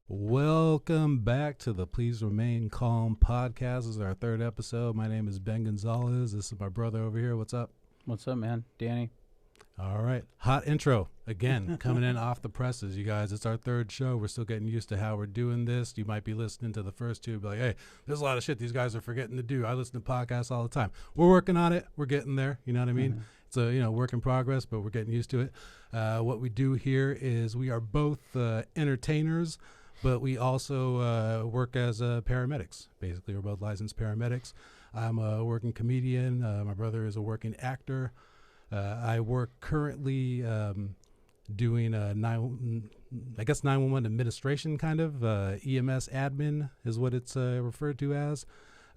Welcome back to the Please Remain Calm podcast. This is our third episode. My name is Ben Gonzalez. This is my brother over here. What's up? What's up, man? Danny. All right. Hot intro. Again, coming in off the presses, you guys. It's our third show. We're still getting used to how we're doing this. You might be listening to the first two and be like, hey, there's a lot of shit these guys are forgetting to do. I listen to podcasts all the time. We're working on it. We're getting there. You know what I mean? It's a work in progress, but we're getting used to it. What we do here is we are both entertainers, but we also work as paramedics. Basically, we're both licensed paramedics. I'm a working comedian. My brother is a working actor. I work currently doing 911 administration, kind of. EMS admin is what it's referred to as.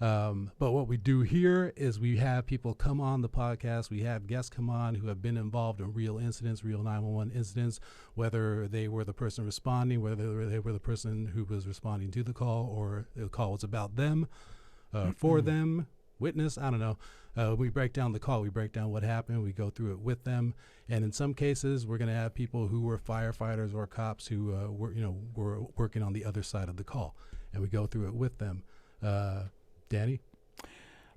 But what we do here is we have people come on the podcast. We have guests come on who have been involved in real incidents, real 911 incidents, whether they were the person responding, whether they were the person who was responding to the call, or the call was about them, for them, witness, I don't know. We break down the call. We break down what happened. We go through it with them. And in some cases, we're going to have people who were firefighters or cops who were working on the other side of the call, and we go through it with them. Danny?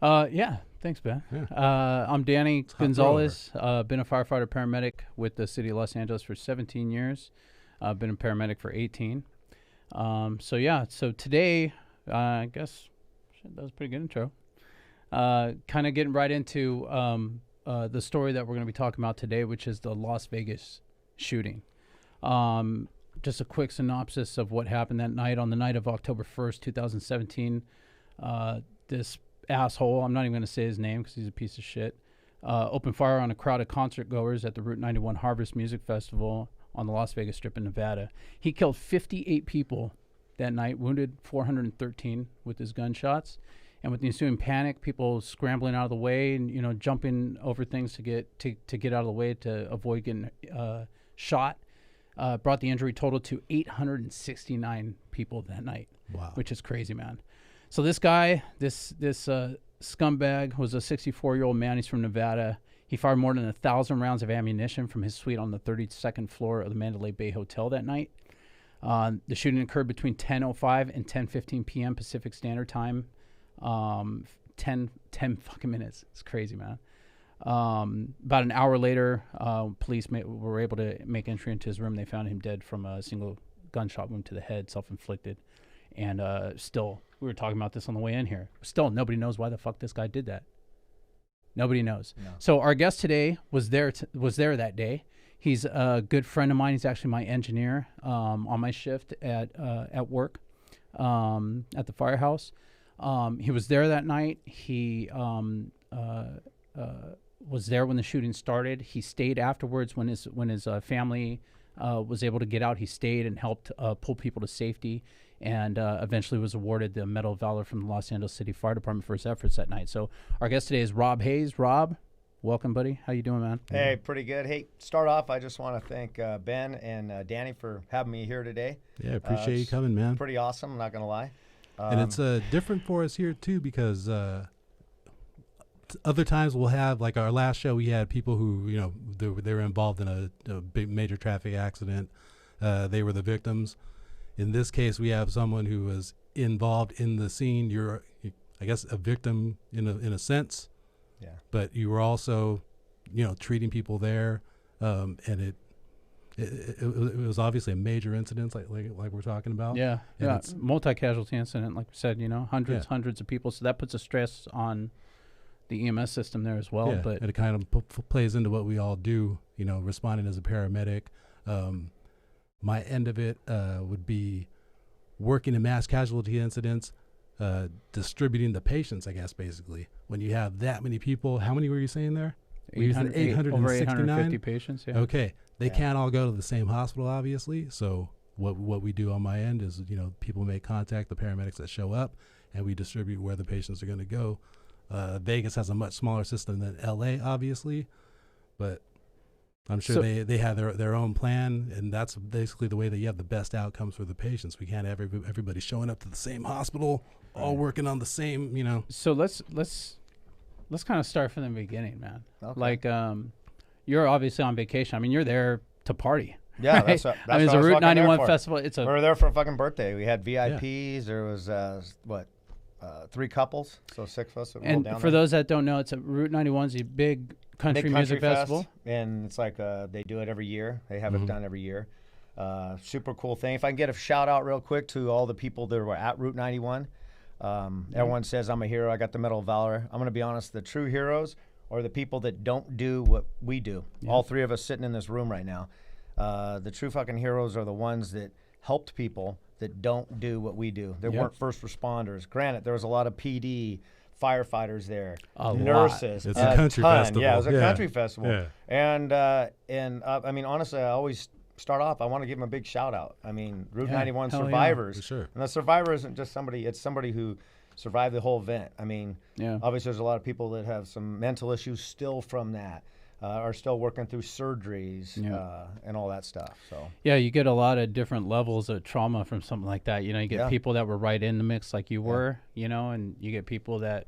Yeah, thanks, Ben. Yeah. I'm Danny Gonzalez. Been a firefighter paramedic with the city of Los Angeles for 17 years. Been a paramedic for 18. So today, I guess that was a pretty good intro. Kind of getting right into the story that we're going to be talking about today, which is the Las Vegas shooting. Just a quick synopsis of what happened that night. On the night of October 1st, 2017, this asshole, I'm not even going to say his name because he's a piece of shit, opened fire on a crowd of concert goers at the Route 91 Harvest Music Festival on the Las Vegas Strip in Nevada. He killed 58 people that night, wounded 413 with his gunshots. And with the ensuing panic, people scrambling out of the way and, jumping over things to get out of the way to avoid getting shot, brought the injury total to 869 people that night. Wow. Which is crazy, man. So this guy, this scumbag, was a 64-year-old man. He's from Nevada. He fired more than 1,000 rounds of ammunition from his suite on the 32nd floor of the Mandalay Bay Hotel that night. The shooting occurred between 10:05 and 10:15 p.m. Pacific Standard Time. 10 fucking minutes. It's crazy, man. About an hour later, police were able to make entry into his room. They found him dead from a single gunshot wound to the head, self-inflicted. And still, we were talking about this on the way in here. Still, nobody knows why the fuck this guy did that. Nobody knows. No. So our guest today was there that day. He's a good friend of mine. He's actually my engineer on my shift at work at the firehouse. He was there that night. He was there when the shooting started. He stayed afterwards when his family was able to get out. He stayed and helped pull people to safety, and eventually was awarded the Medal of Valor from the Los Angeles City Fire Department for his efforts that night. So our guest today is Rob Hays. Rob, welcome, buddy. How you doing, man? Hey, pretty good. Hey, start off, I just want to thank Ben and Danny for having me here today. Yeah, appreciate you coming, man. Pretty awesome, I'm not going to lie. And it's different for us here, too, because other times we'll have, like our last show, we had people who, they were involved in a big major traffic accident. They were the victims. In this case, we have someone who was involved in the scene. You're, I guess, a victim in a sense. Yeah. But you were also, treating people there, and it was obviously a major incident, like we're talking about. Yeah, and yeah, it's multi-casualty incident, like we said. Hundreds of people. So that puts a stress on the EMS system there as well. Yeah, but and it kind of plays into what we all do. Responding as a paramedic. My end of it would be working in mass casualty incidents, distributing the patients. I guess basically when you have that many people. How many were you saying there? 869? Over 850 patients. Yeah. Okay. They can't all go to the same hospital, obviously. So what we do on my end is, people make contact, the paramedics that show up, and we distribute where the patients are going to go. Vegas has a much smaller system than LA, obviously, but I'm sure they have their own plan, and that's basically the way that you have the best outcomes for the patients. We can't have everybody showing up to the same hospital, all working on the same, So let's kind of start from the beginning, man. Okay. Like, you're obviously on vacation. I mean, you're there to party, Yeah, right? that's I mean, it's what I a was Route fucking there 91 for. festival. It's We a were there for a fucking birthday. We had VIPs. There was 3 couples, so 6 of us. That and down for there. those that don't know, it's a Route 91's a big country music festival. And it's like they do it every year. They have it done every year. Super cool thing. If I can get a shout out real quick to all the people that were at Route 91. Everyone says I'm a hero. I got the Medal of Valor. I'm going to be honest. The true heroes are the people that don't do what we do. Yeah. All 3 of us sitting in this room right now. The true fucking heroes are the ones that helped people that don't do what we do. They weren't first responders. Granted, there was a lot of PD, firefighters there, nurses. It's a country festival. Yeah, it was a country festival. Yeah. And I mean, honestly, I always start off, I want to give them a big shout out. I mean, Route 91 hell yeah, survivors. for sure. And the survivor isn't just somebody, it's somebody who survived the whole event. I mean, obviously there's a lot of people that have some mental issues still from that, are still working through surgeries and all that stuff. So Yeah, you get a lot of different levels of trauma from something like that. You know, you get people that were right in the mix like you were, you know, and you get people that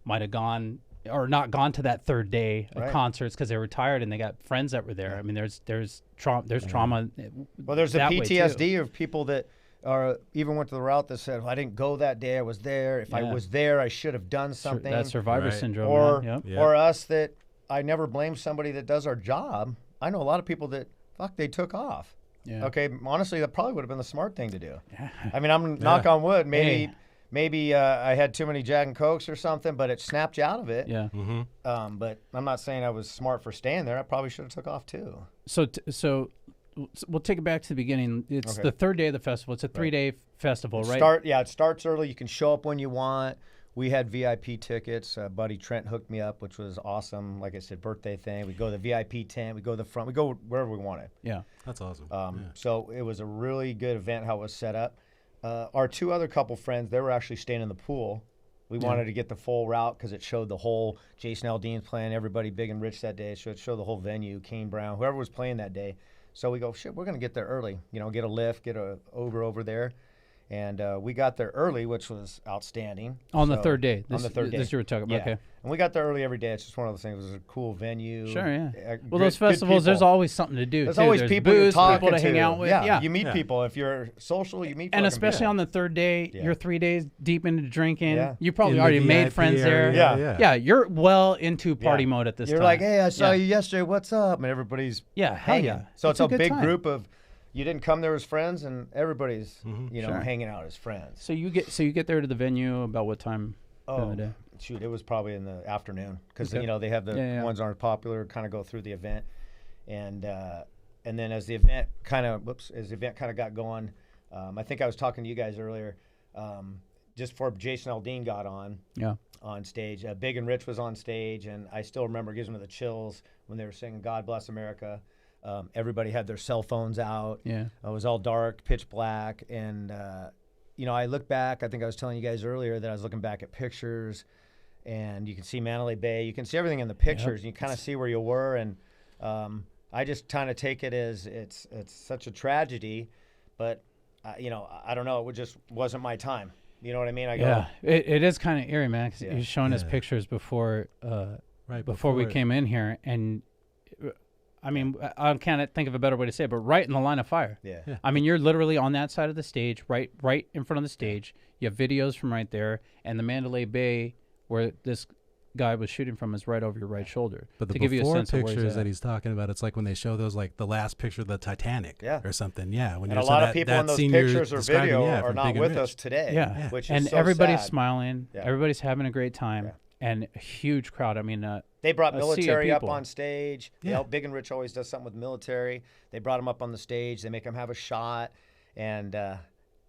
might have gone or not gone to that third day of concerts because they were tired and they got friends that were there. I mean, there's trauma. Well, there's the that way, PTSD of people that are even went to the route that said, well, I didn't go that day. I was there. If I was there, I should have done something. That survivor syndrome. Or or us that I never blame somebody that does our job. I know a lot of people that they took off. Yeah. Okay, honestly, that probably would have been the smart thing to do. I mean, I'm knock on wood. Maybe I had too many Jack and Cokes or something, but it snapped you out of it. Yeah. But I'm not saying I was smart for staying there. I probably should have took off too. So we'll take it back to the beginning. It's the third day of the festival. It's a 3-day festival, right? It starts early. You can show up when you want. We had VIP tickets. Buddy Trent hooked me up, which was awesome. Like I said, birthday thing. We go to the VIP tent. We go to the front. We go wherever we wanted. Yeah. That's awesome. So it was a really good event how it was set up. Our 2 other couple friends, they were actually staying in the pool. We wanted to get the full route because it showed the whole Jason Aldean's playing, everybody big and rich that day. So it showed the whole venue, Kane Brown, whoever was playing that day. So we go, shit, we're going to get there early. You know, get a lift, get a Uber over there. And we got there early, which was outstanding. On the third day. On the third day. This you were talking about, okay. And we got there early every day. It's just one of those things. It was a cool venue. Sure, yeah. Well, those festivals, there's always something to do, There's too. always people to talk people to hang out with. Yeah, you meet people. If you're social, you meet people. And especially on the third day, you're 3 days deep into drinking. Yeah. You probably already made friends there. Yeah, you're well into party mode at this time. You're like, hey, I saw you yesterday. What's up? And everybody's hell yeah. So it's a big group of, you didn't come there as friends, and everybody's hanging out as friends. So you get there to the venue about what time? Oh, the day? Shoot, it was probably in the afternoon because they have the ones aren't popular kind of go through the event, and then as the event kind of got going, I think I was talking to you guys earlier, just before Jason Aldean got on stage. Big and Rich was on stage, and I still remember, it gives me the chills when they were singing "God Bless America." Everybody had their cell phones out. Yeah, it was all dark, pitch black, and I look back. I think I was telling you guys earlier that I was looking back at pictures, and you can see Mandalay Bay. You can see everything in the pictures. And you kind of see where you were, and I just kind of take it as it's such a tragedy, but I don't know. It just wasn't my time. You know what I mean? It is kind of eerie, man. Cause you're showing us pictures before we came in here, and I mean, I can't think of a better way to say it, but right in the line of fire. Yeah. I mean, you're literally on that side of the stage, right in front of the stage. You have videos from right there, and the Mandalay Bay, where this guy was shooting from, is right over your right shoulder. But the to give you a sense pictures that he's talking about, it's like when they show those, like the last picture of the Titanic or something. Yeah. When and a lot of people in those pictures or video are not with us today. Yeah. Which is so everybody's sad. Smiling. Yeah. Everybody's having a great time. Yeah. And a huge crowd. I mean, they brought military up on stage. Yeah. Big and Rich always does something with military. They brought him up on the stage. They make him have a shot, and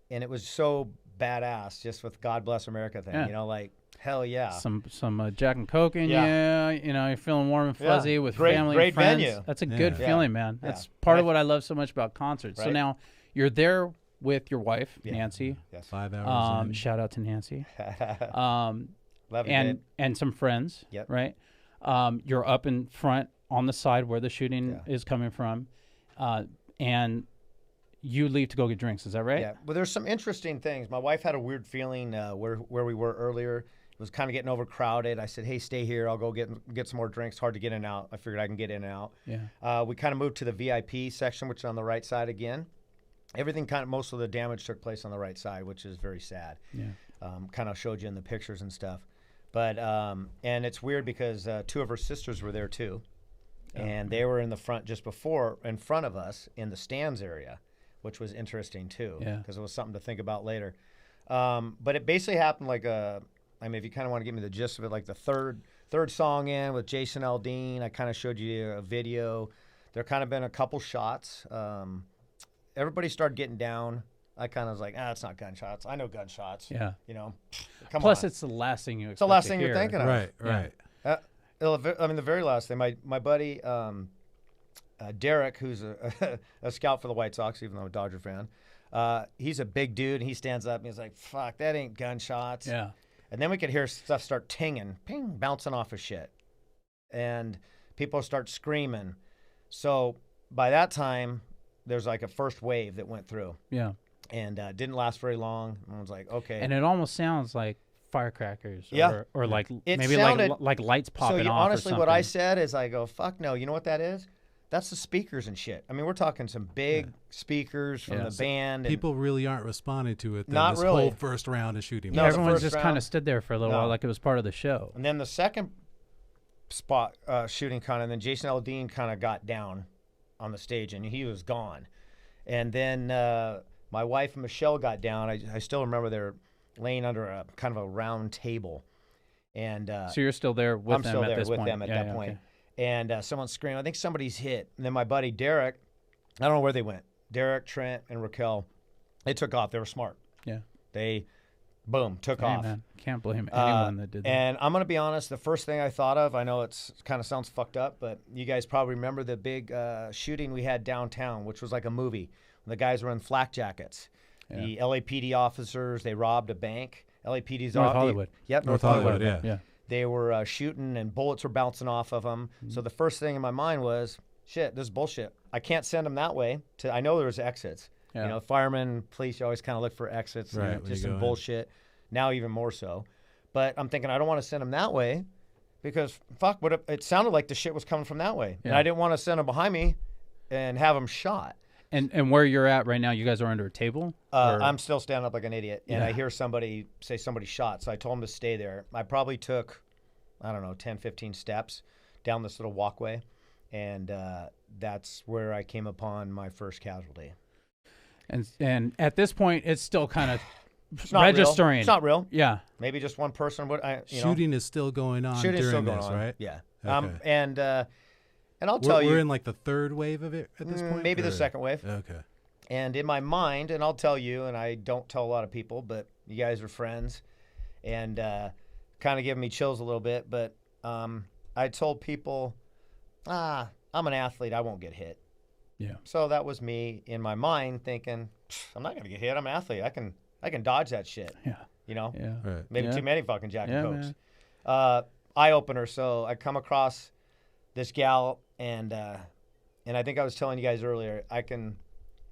it was so badass. Just with God Bless America thing, like hell yeah. Some Jack and Coke in you. You're feeling warm and fuzzy with family and friends. Venue. That's a good feeling, man. That's part of what I love so much about concerts. Right. So now you're there with your wife, Nancy. Yes. 5 hours. Shout out to Nancy. And some friends, right? You're up in front on the side where the shooting is coming from, and you leave to go get drinks. Is that right? Yeah. Well, there's some interesting things. My wife had a weird feeling where we were earlier, was kind of getting overcrowded. I said, hey, stay here. I'll go get some more drinks. Hard to get in and out. I figured I can get in and out. Yeah. We kind of moved to the VIP section, which is on the right side again. Everything most of the damage took place on the right side, which is very sad. Yeah. Kind of showed you in the pictures and stuff. But, and it's weird because 2 of her sisters were there too. And they were in the front in front of us in the stands area, which was interesting too. Yeah. Because it was something to think about later. But it basically happened like if you kind of want to give me the gist of it, like the third song in with Jason Aldean, I kind of showed you a video. There kind of been a couple shots. Everybody started getting down. I kind of was like, it's not gunshots. I know gunshots. Yeah. You know, come Plus, on. it's the last thing you expect. It's the last to thing hear. you're thinking of. Right. I mean, the very last thing, my buddy Derek, who's a scout for the White Sox, even though I'm a Dodger fan, he's a big dude, and he stands up and he's like, fuck, that ain't gunshots. Yeah. And then we could hear stuff start tinging, ping, bouncing off of shit. And people start screaming. So by that time, there's like a first wave that went through. Yeah. And didn't last very long. I was like, okay. And it almost sounds like firecrackers. Yeah. Or like It maybe sounded, like lights popping so off. Honestly, or what I something. said is I go, fuck no. You know what that is? That's the speakers and shit. I mean, we're talking some big speakers from the band. And people really aren't responding to it. Not this really. whole first round of shooting. No, everyone first just round. kind of stood there for a little while like it was part of the show. And then the second spot shooting and then Jason Aldean kind of got down on the stage and he was gone. And then my wife Michelle got down. I still remember they're laying under a kind of a round table. And so you're still there with them at this point? I'm still there with them at that point. Okay. And someone screamed, I think somebody's hit. And then my buddy Derek, I don't know where they went. Derek, Trent, and Raquel, they took off. They were smart. Yeah. They, boom, took off. Man. Can't blame anyone that did that. And I'm going to be honest, the first thing I thought of, I know it's kind of sounds fucked up, but you guys probably remember the big shooting we had downtown, which was like a movie. The guys were in flak jackets. Yeah. The LAPD officers, they robbed a bank. LAPD's North Hollywood. Yep, North Hollywood, yeah. They were shooting and bullets were bouncing off of them. Mm-hmm. So the first thing in my mind was, shit, this is bullshit. I can't send them that way. I know there's exits. Yeah. You know, firemen, police, you always kind of look for exits. Right, just some bullshit. Now even more so. But I'm thinking I don't want to send them that way because, fuck, it sounded like the shit was coming from that way. Yeah. And I didn't want to send them behind me and have them shot. And where you're at right now, you guys are under a table? I'm still standing up like an idiot, and I hear somebody say somebody shot, so I told them to stay there. I probably took, 10, 15 steps down this little walkway, and that's where I came upon my first casualty. And at this point, it's still kind of registering. Real. It's not real. Yeah. Maybe just one person would. Shooting is still going on during this, on. Right? Yeah. Okay. And I'll tell you, we're in like the third wave of it at this point. Maybe the second wave. Okay. And in my mind, and I'll tell you, and I don't tell a lot of people, but you guys are friends, and kind of giving me chills a little bit. But I told people, I'm an athlete, I won't get hit. Yeah. So that was me in my mind thinking, I'm not gonna get hit. I'm an athlete. I can dodge that shit. Yeah. You know. Yeah. Right. Maybe too many fucking Jack and Cokes. Eye opener. So I come across this gal, and I think I was telling you guys earlier,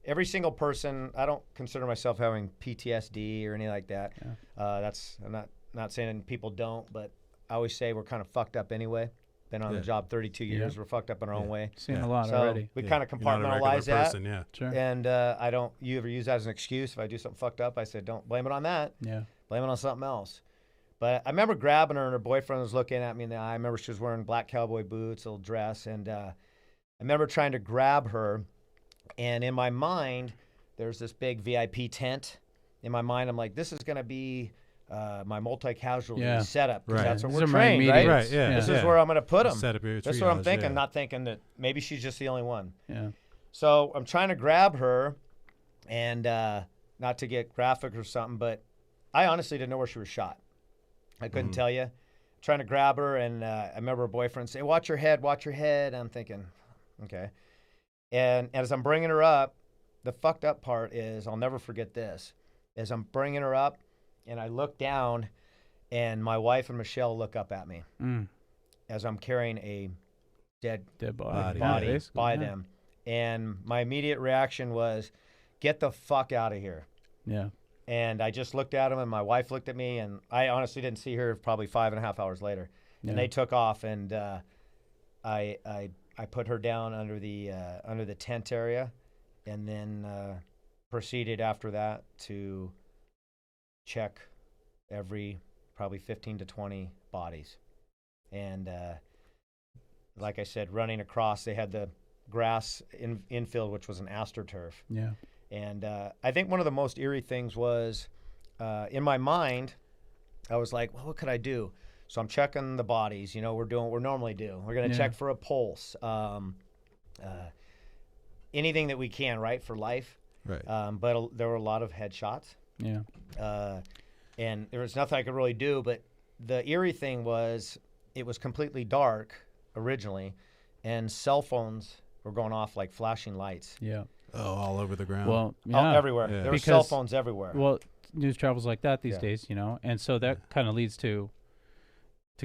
every single person, I don't consider myself having PTSD or anything like that. Yeah. I'm not saying people don't, but I always say we're kind of fucked up anyway. Been on the job 32 years. Yeah. We're fucked up in our own way. Seen a lot already. We kind of compartmentalize that. Person, yeah. Sure. And you ever use that as an excuse if I do something fucked up? I said, don't blame it on that. Yeah. Blame it on something else. But I remember grabbing her, and her boyfriend was looking at me in the eye. I remember she was wearing black cowboy boots, a little dress, and I remember trying to grab her. And in my mind, there's this big VIP tent. In my mind, I'm like, this is going to be my multi-casualty setup. Right. That's what we're trained, right? Right, yeah. This is where I'm going to put them. Set up your That's what I'm thinking, not thinking that maybe she's just the only one. Yeah. So I'm trying to grab her, and not to get graphic or something, but I honestly didn't know where she was shot. I couldn't tell you. Trying to grab her, and I remember her boyfriend say, watch your head, watch your head. I'm thinking, okay. And as I'm bringing her up, the fucked up part is, I'll never forget this, as I'm bringing her up, and I look down, and my wife and Michelle look up at me as I'm carrying a dead body by them. And my immediate reaction was, get the fuck out of here. Yeah. And I just looked at them, and my wife looked at me, and I honestly didn't see her probably 5.5 hours later. Yeah. And they took off, and I put her down under the tent area, and then proceeded after that to check every probably 15 to 20 bodies. And like I said, running across, they had the grass infield, which was an astroturf. Yeah. And I think one of the most eerie things was, in my mind, I was like, well, what could I do? So I'm checking the bodies. We're doing what we normally do. We're going to check for a pulse, anything that we can, right, for life. Right. But there were a lot of headshots. Yeah. And there was nothing I could really do. But the eerie thing was, it was completely dark originally, and cell phones were going off like flashing lights. Yeah. Oh, all over the ground. Well, yeah. Everywhere. Yeah. There were cell phones everywhere. Well, news travels like that these days, and so that kind of leads to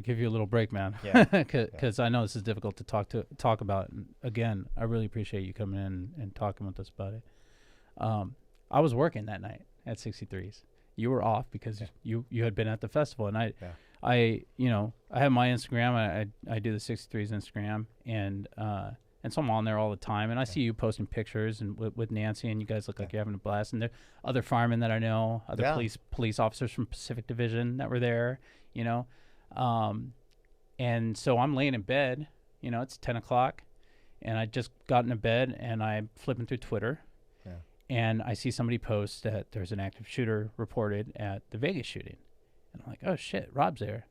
give you a little break, man. Yeah. Because I know this is difficult to talk about. And again, I really appreciate you coming in and talking with us about it. I was working that night at 63s. You were off because you had been at the festival, and I have my Instagram. I do the 63s Instagram, and so I'm on there all the time, and I see you posting pictures and with Nancy, and you guys look like you're having a blast. And there are other firemen that I know, other police officers from Pacific Division that were there, and so I'm laying in bed, it's 10 o'clock, and I just got into bed, and I'm flipping through Twitter, and I see somebody post that there's an active shooter reported at the Vegas shooting, and I'm like, oh shit, Rob's there.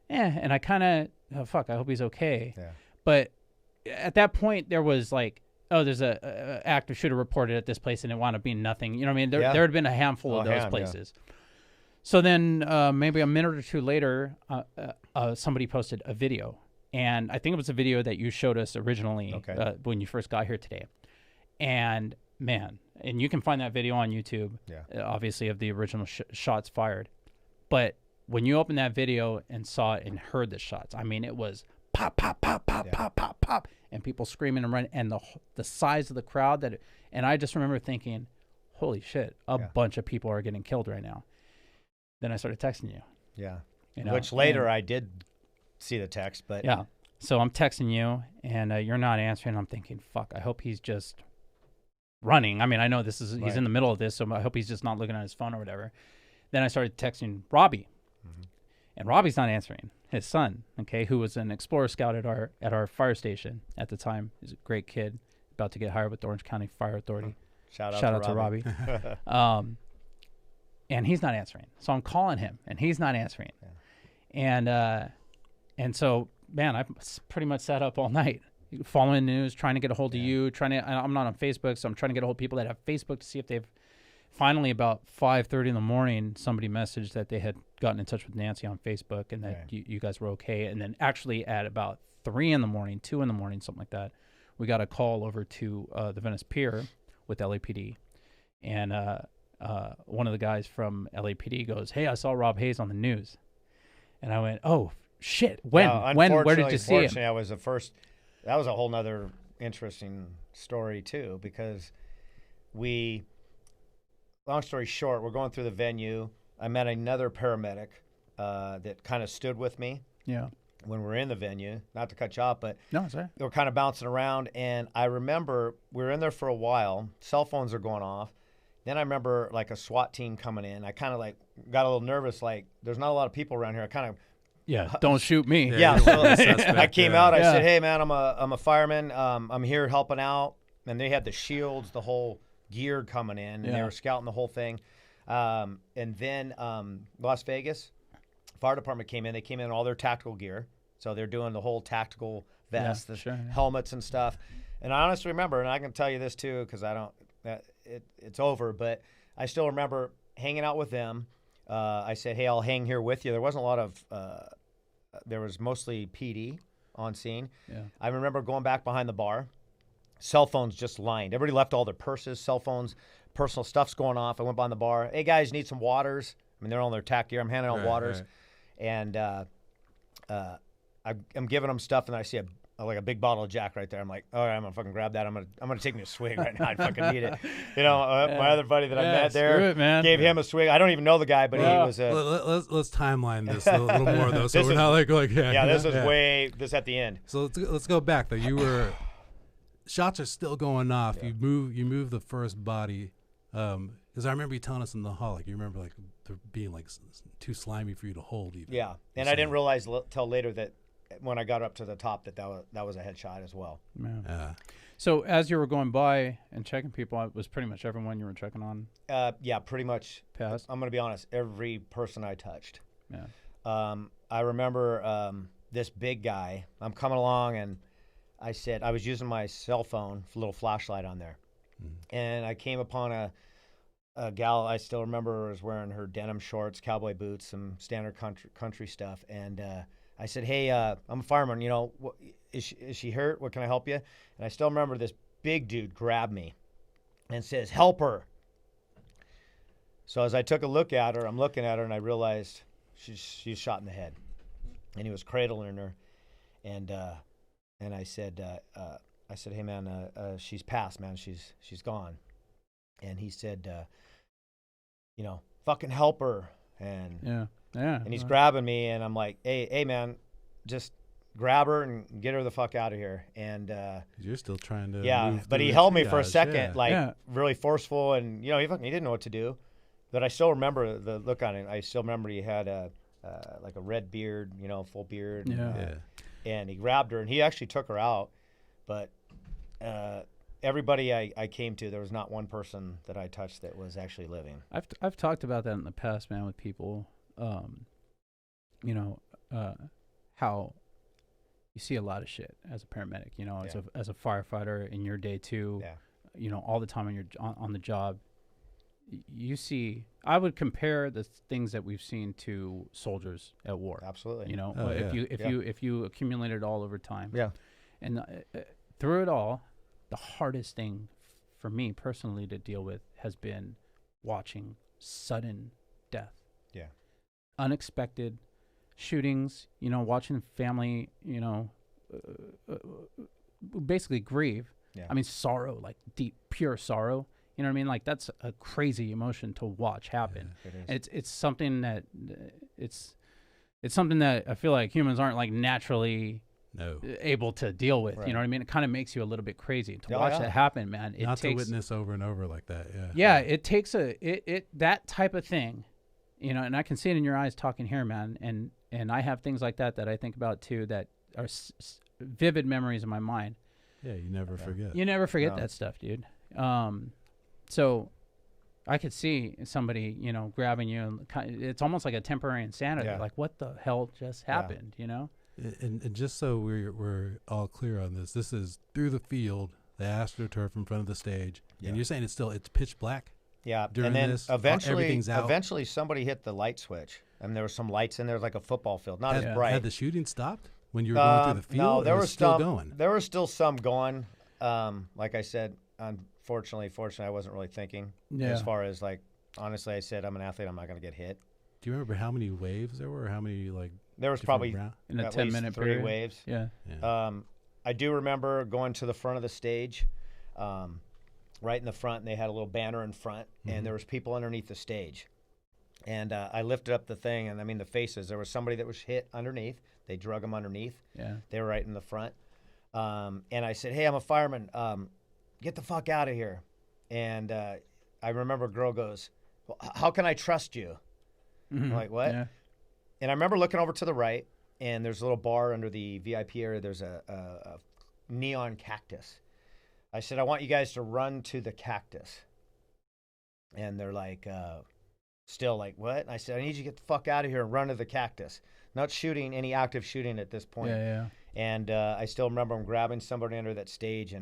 And I kind of, I hope he's okay. Yeah. But at that point, there was like, oh, there's a active shooter reported at this place, and it wound up being nothing. You know what I mean? There had been a handful of those places. Yeah. So then maybe a minute or two later, somebody posted a video. And I think it was a video that you showed us originally when you first got here today. And, man, and you can find that video on YouTube, obviously, of the original shots fired. But when you opened that video and saw it and heard the shots, I mean, it was pop, pop, pop, pop, pop, pop, pop, and people screaming and running, and the size of the crowd and I just remember thinking, holy shit, a bunch of people are getting killed right now. Then I started texting you. Yeah. Which later I did see the text, but yeah. So I'm texting you, and you're not answering. I'm thinking, fuck, I hope he's just running. I mean, I know he's in the middle of this, so I hope he's just not looking at his phone or whatever. Then I started texting Robbie, and Robbie's not answering. His son, who was an Explorer Scout at our fire station at the time. He's a great kid, about to get hired with the Orange County Fire Authority. Shout out to Robbie. And he's not answering. So I'm calling him, and he's not answering. Yeah. And so, man, I pretty much sat up all night following the news, trying to get a hold of you. I'm not on Facebook, so I'm trying to get a hold of people that have Facebook to see if they've. Finally, about 5:30 in the morning, somebody messaged that they had gotten in touch with Nancy on Facebook, and that you guys were okay. And then actually at about 3 in the morning, 2 in the morning, something like that, we got a call over to the Venice Pier with LAPD. And one of the guys from LAPD goes, hey, I saw Rob Hays on the news. And I went, oh, shit. When? Where did you see him? That was a whole nother interesting story, too, because long story short, we're going through the venue. I met another paramedic that kind of stood with me when we were in the venue. Not to cut you off, but no, sorry. They were kind of bouncing around. And I remember we were in there for a while. Cell phones are going off. Then I remember like a SWAT team coming in. I kind of like got a little nervous. Like, there's not a lot of people around here. I kind of don't shoot me. Yeah, so I came out. I said, hey, man, I'm a fireman. I'm here helping out. And they had the shields, the whole gear coming in, and they were scouting the whole thing. And then Las Vegas Fire Department came in. They came in all their tactical gear. So they're doing the whole tactical vest, helmets and stuff. And I honestly remember, and I can tell you this too, because it's over, but I still remember hanging out with them. I said, hey, I'll hang here with you. There wasn't a lot of, there was mostly PD on scene. Yeah. I remember going back behind the bar. Cell phones just lined. Everybody left all their purses, cell phones, personal stuff's going off. I went behind the bar. Hey, guys, need some waters? I mean, they're on their tack gear. I'm handing out waters. Right. And I'm giving them stuff, and I see like a big bottle of Jack right there. I'm like, all right, I'm gonna fucking grab that. I'm gonna take me a swig right now. I fucking need it. You know, my other buddy that I met there gave him a swig. I don't even know the guy, but he was a. Let's timeline this a little more though, so we're not like this is this at the end. So let's go back though. You were shots are still going off. Yeah. You move the first body. Because I remember you telling us in the hall, like you remember like being like too slimy for you to hold even. Yeah, and I didn't realize till later that when I got up to the top that was a headshot as well. Yeah. So as you were going by and checking people, it was pretty much everyone you were checking on? Yeah, pretty much. Passed? I'm going to be honest, every person I touched. Yeah. I remember this big guy. I'm coming along, and I said, I was using my cell phone, little flashlight on there. And I came upon a gal I still remember was wearing her denim shorts, cowboy boots, some standard country stuff. And I said, hey, I'm a fireman. You know, is she hurt? What can I help you? And I still remember this big dude grabbed me and says, help her. So as I took a look at her, I'm looking at her, and I realized she's shot in the head. And he was cradling her. And I said, hey, man, she's passed, man. She's gone. And he said, you know, fucking help her. And yeah. And he's grabbing me, and I'm like, hey, man, just grab her and get her the fuck out of here. And you're still trying to. Yeah, but he held me for a second, really forceful, and you know, he didn't know what to do. But I still remember the look on him. I still remember he had like a red beard, you know, full beard. Yeah. And he grabbed her, and he actually took her out. But everybody I came to, there was not one person that I touched that was actually living. I've talked about that in the past, man, with people. You know, how you see a lot of shit as a paramedic. You know, as a firefighter in your day too. Yeah. You know, all the time on the job. You see, I would compare the things that we've seen to soldiers at war. Absolutely. You know, if you accumulate it all over time. Yeah. And through it all, the hardest thing for me personally to deal with has been watching sudden death. Yeah. Unexpected shootings, you know, watching family, you know, basically grieve. Yeah. I mean, sorrow, like deep, pure sorrow. You know what I mean? Like that's a crazy emotion to watch happen. Yeah, it is. It's something that it's something that I feel like humans aren't like naturally able to deal with. Right. You know what I mean? It kind of makes you a little bit crazy to watch that happen, man. Not to witness over and over like that. Yeah. Yeah, it takes that type of thing, you know, and I can see it in your eyes talking here, man. And I have things like that I think about too that are vivid memories in my mind. Yeah, you never forget. You never forget that stuff, dude. So I could see somebody, you know, grabbing you, and it's almost like a temporary insanity. Yeah. Like, what the hell just happened, you know? And just so we're all clear on this is through the field, the AstroTurf in front of the stage, and you're saying it's pitch black? Yeah, during and then this, eventually somebody hit the light switch, and there were some lights in there, like a football field, not as bright. Had the shooting stopped when you were going through the field? No, there was still going. There was still some going. Like I said, fortunately, I wasn't really thinking as far as like, honestly, I said, I'm an athlete, I'm not going to get hit. Do you remember how many waves there were? How many, like, there was probably in a at 10-minute 3 period. waves. Yeah. I do remember going to the front of the stage, right in the front, and they had a little banner in front, and there was people underneath the stage. And I lifted up the thing, and I mean the faces. There was somebody that was hit underneath. They drug him underneath. Yeah. They were right in the front. And I said, hey, I'm a fireman. Get the fuck out of here. And I remember a girl goes, well, how can I trust you? I'm like, what? Yeah. And I remember looking over to the right, and there's a little bar under the VIP area. There's a neon cactus. I said, I want you guys to run to the cactus. And they're like, still like, what? And I said, I need you to get the fuck out of here and run to the cactus. Not shooting, any active shooting at this point. Yeah. And I still remember them grabbing somebody under that stage.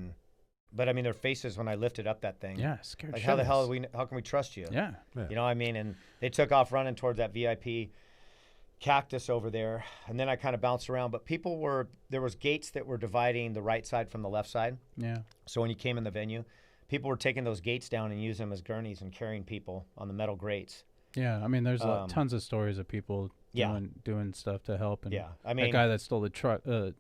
But I mean, their faces when I lifted up that thing. Yeah, scared. Like, how the hell how can we trust you? Yeah. You know what I mean? And they took off running towards that VIP cactus over there. And then I kind of bounced around. But there was gates that were dividing the right side from the left side. Yeah. So when you came in the venue, people were taking those gates down and using them as gurneys and carrying people on the metal grates. Yeah, I mean, there's tons of stories of people doing stuff to help. And I mean, that guy that stole the truck and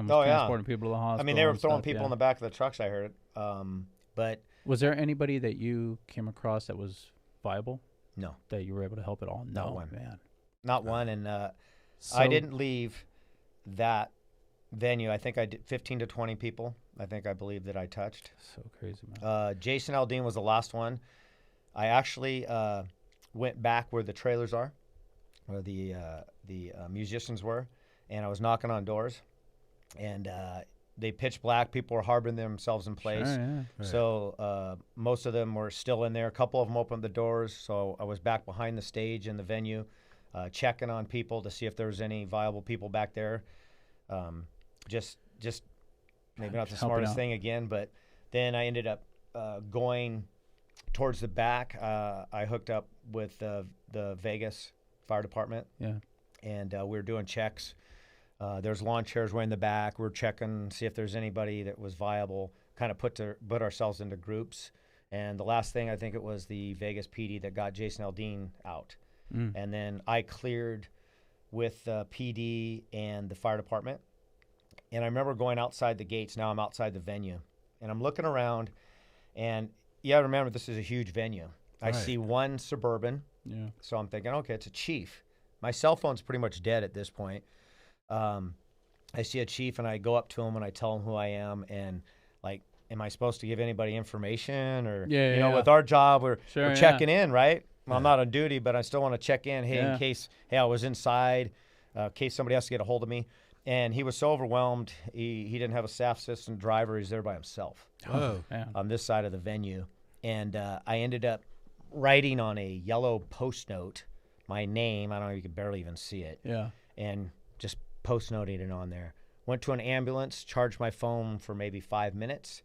was transporting people to the hospital. I mean, they were throwing people in the back of the trucks, I heard. But was there anybody that you came across that was viable? No. That you were able to help at all? Not No, one. Man. Not one. And I didn't leave that venue. I think I did 15 to 20 people. I believe that I touched. So crazy, man. Jason Aldean was the last one. I actually went back where the trailers are, where the musicians were, and I was knocking on doors, and they pitched black. People were harboring themselves in place. Sure, yeah. Right. So most of them were still in there. A couple of them opened the doors, so I was back behind the stage in the venue, checking on people to see if there was any viable people back there. Just maybe not the smartest thing again, but then I ended up going towards the back. I hooked up with the Vegas Fire Department. Yeah. And we were doing checks. There's lawn chairs way in the back. We're checking, see if there's anybody that was viable, kind of put ourselves into groups. And the last thing, I think it was the Vegas PD that got Jason Aldean out. And then I cleared with PD and the fire department. And I remember going outside the gates. Now I'm outside the venue. And I'm looking around. And, remember, this is a huge venue. I see one Suburban. Yeah. So I'm thinking, okay, it's a Chief. My cell phone's pretty much dead at this point. I see a Chief, and I go up to him, and I tell him who I am. And, like, am I supposed to give anybody information? Or, with our job, we're checking in, right? Well, I'm not on duty, but I still want to check in, in case, I was inside, in case somebody has to get a hold of me. And he was so overwhelmed, he didn't have a staff assistant driver. He's there by himself on this side of the venue. And I ended up writing on a yellow post note my name. I don't know, you could barely even see it. Yeah. And just post noting it on there. Went to an ambulance, charged my phone for maybe 5 minutes,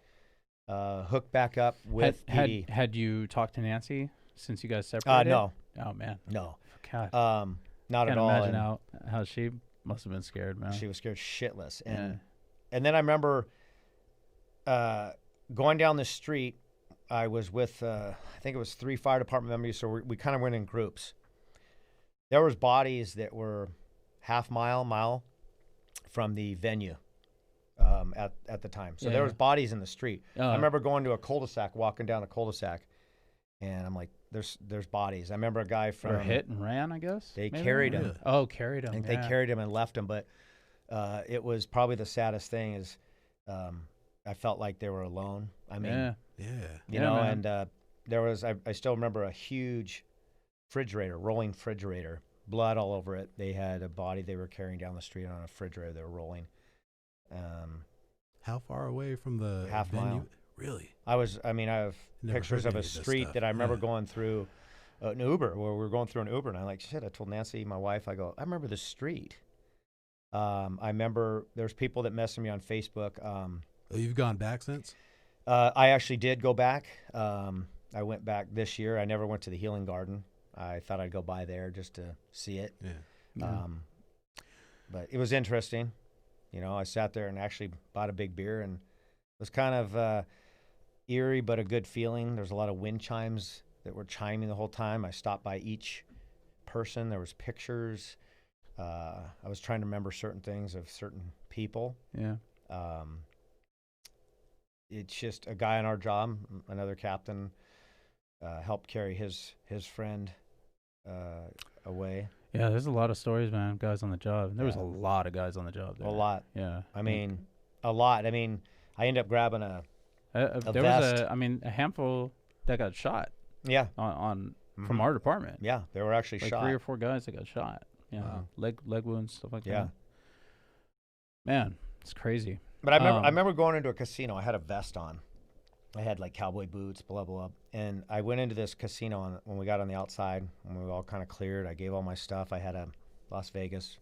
hooked back up with PD. Had you talked to Nancy since you guys separated? No. Oh, man. No. God. Not at all. Can't imagine how she must have been scared, man. She was scared shitless. And then I remember going down the street. I was with, I think it was 3 fire department members, so we kind of went in groups. There was bodies that were half mile from the venue at the time. So there was bodies in the street. I remember going to a cul-de-sac, walking down a cul-de-sac, and I'm like, there's bodies. I remember a guy from... Or hit and ran, I guess? They carried him. Oh, carried him. I think they carried him and left him, but it was probably the saddest thing is I felt like they were alone. I mean... man. And there was, I still remember a huge rolling refrigerator, blood all over it. They had a body they were carrying down the street on a refrigerator they were rolling. How far away from the half venue? mile. Really? I have pictures of a street that I remember going through an Uber, where we were going through an Uber, and I'm like, shit, I told Nancy, my wife, I go, I remember this street. I remember there's people that messaged me on Facebook. You've gone back since? I actually did go back. I went back this year. I never went to the Healing Garden. I thought I'd go by there just to see it. But it was interesting. I sat there and actually bought a big beer, and it was kind of eerie, but a good feeling. There's a lot of wind chimes that were chiming the whole time. I stopped by each person. There was pictures. I was trying to remember certain things of certain people. Yeah. It's just a guy on our job, another captain, helped carry his friend away. Yeah, there's a lot of stories, man. Guys on the job. There was a lot of guys on the job there. A lot. Yeah. I mean, a lot. I mean, I ended up grabbing a there vest. was a handful that got shot. Yeah. On from our department. Yeah, they were actually like shot. 3 or 4 guys that got shot. Yeah. Wow. Leg wounds, stuff like Yeah. that. Man, it's crazy. But I remember going into a casino. I had a vest on. I had like cowboy boots, blah, blah, blah. And I went into this casino when we got on the outside, when we all kind of cleared. I gave all my stuff. I had a Las Vegas,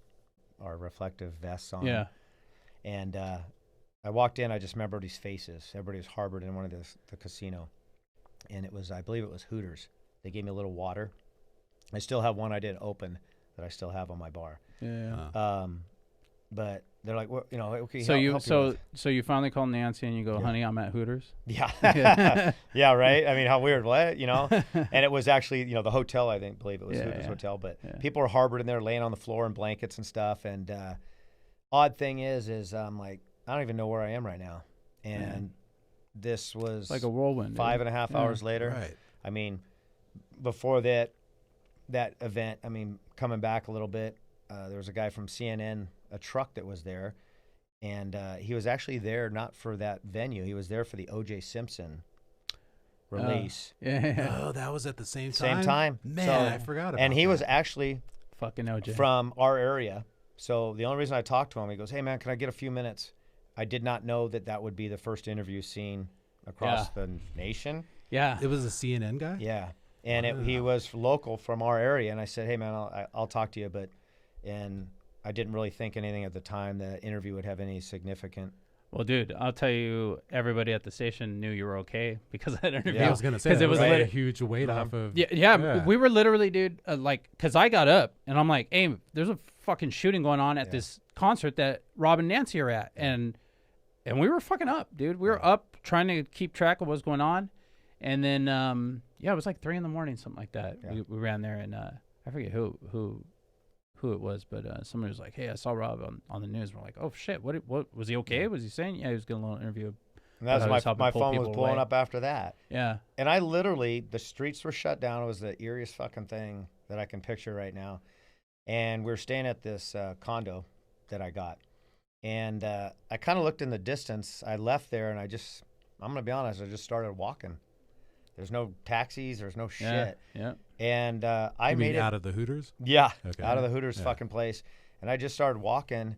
our reflective vests on. Yeah. And I walked in. I just remember these faces. Everybody was harbored in one of the casino. And it was, I believe it was Hooters. They gave me a little water. I still have one I didn't open that I still have on my bar. Yeah. But they're like, well, you know, okay. So you finally call Nancy and you go, honey, I'm at Hooters. Yeah. Yeah. Right. I mean, how weird, what, you know? And it was actually, you know, the hotel, I believe it was Hooters Hotel, but people were harbored in there laying on the floor in blankets and stuff. And odd thing is I'm like, I don't even know where I am right now. And this was like a whirlwind. 5.5 hours later. Right. I mean, before that event, I mean, coming back a little bit, there was a guy from CNN, a truck that was there, and he was actually there not for that venue. He was there for the O.J. Simpson release. Oh, that was at the same time? Same time. Man, so, I forgot about that. And he was actually fucking O.J. from our area. So the only reason I talked to him, he goes, hey, man, can I get a few minutes? I did not know that would be the first interview seen across the nation. Yeah. It was a CNN guy? Yeah. And he was local from our area. And I said, hey, man, I'll talk to you. And I didn't really think anything at the time that interview would have any significant. Well, dude, I'll tell you, everybody at the station knew you were okay because of that interview. Yeah, I was going to say, it was a huge weight off of. Yeah, we were literally, dude, because I got up and I'm like, hey, there's a fucking shooting going on at this concert that Rob and Nancy are at. And we were fucking up, dude. We were up trying to keep track of what's going on. And then, it was like 3 a.m, something like that. Yeah. We ran there, and I forget who it was, but somebody was like, hey, I saw Rob on the news. We're like, oh, shit, what was he okay? Was he saying? Yeah, he was getting a little interview. And that's my phone was blowing up after that. Yeah. And I literally, the streets were shut down. It was the eeriest fucking thing that I can picture right now. And we were staying at this condo that I got. And I kind of looked in the distance. I left there, and I'm going to be honest, I just started walking. There's no taxis. There's no shit. Yeah. And I you made mean it out of the Hooters. Yeah, okay. Out of the Hooters fucking place. And I just started walking,